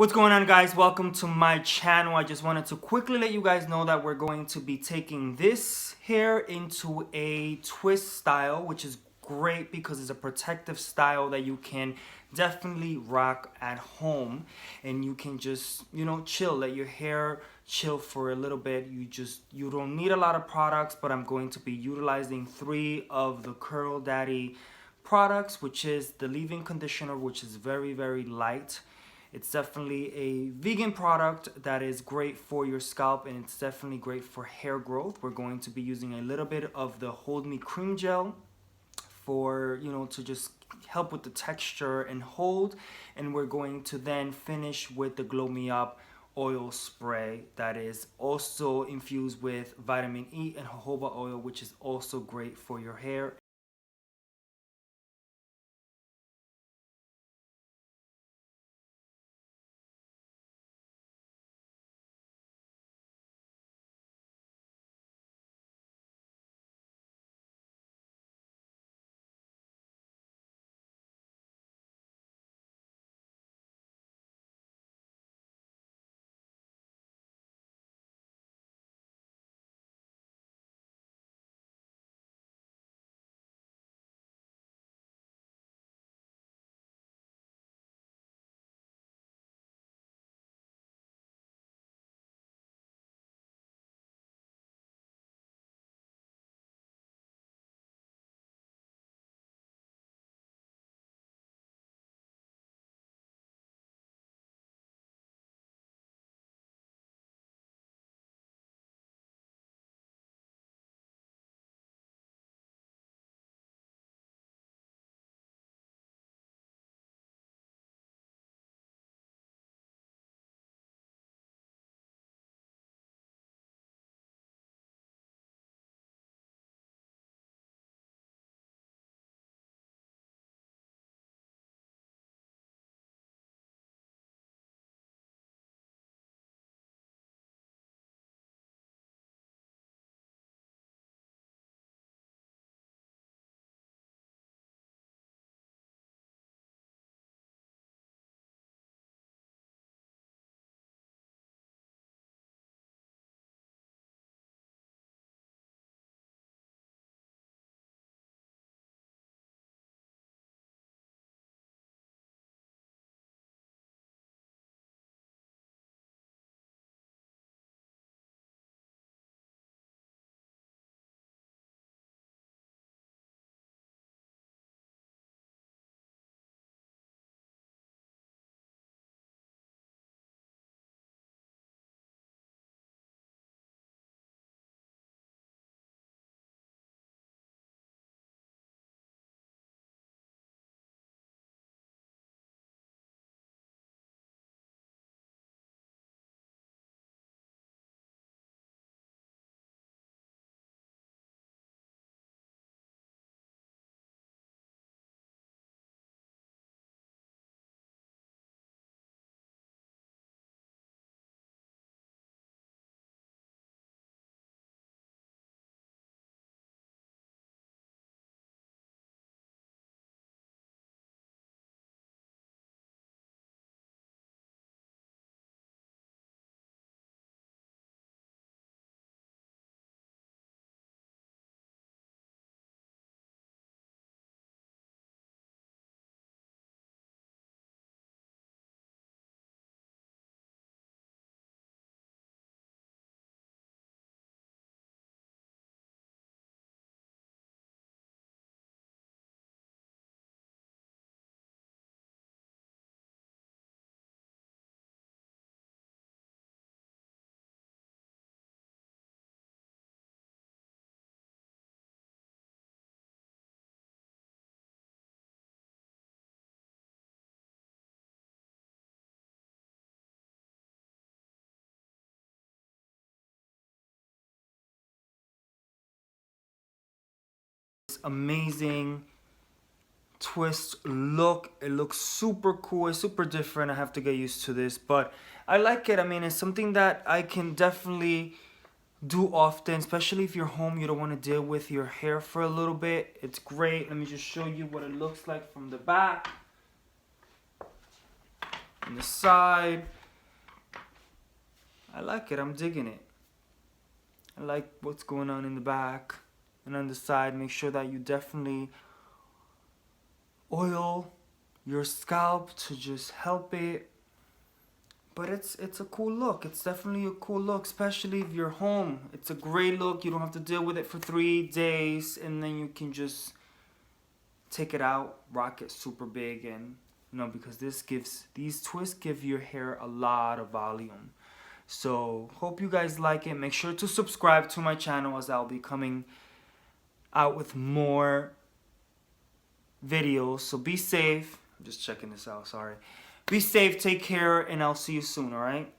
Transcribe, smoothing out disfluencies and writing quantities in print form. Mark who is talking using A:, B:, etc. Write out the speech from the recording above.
A: What's going on, guys? Welcome to my channel. I just wanted to quickly let you guys know that we're going to be taking this hair into a twist style, which is great because it's a protective style that you can definitely rock at home, and you can just, chill, let your hair chill for a little bit. You don't need a lot of products, but I'm going to be utilizing 3 of the Curl Daddy products, which is the leave-in conditioner, which is very light. It's definitely a vegan product that is great for your scalp, and it's definitely great for hair growth. We're going to be using a little bit of the Hold Me Cream Gel for, to just help with the texture and hold. And we're going to then finish with the Glow Me Up oil spray that is also infused with vitamin E and jojoba oil, which is also great for your hair. Amazing twist look. It looks super cool. It's super different. I have to get used to this, but I like it. I mean, it's something that I can definitely do often, especially if you're home, you don't want to deal with your hair for a little bit. It's great. Let me just show you what it looks like from the back. on the side. I like it. I'm digging it. I like what's going on in the back and on the side. Make sure that you definitely oil your scalp to just help it. But it's a cool look. It's definitely a cool look, especially if you're home. It's a great look. You don't have to deal with it for 3 days, and then you can just take it out, rock it super big, and you know, because these twists give your hair a lot of volume. So hope you guys like it. Make sure to subscribe to my channel, as I'll be coming out with more videos. So be safe. I'm just checking this out, sorry. Be safe, take care, and I'll see you soon, all right?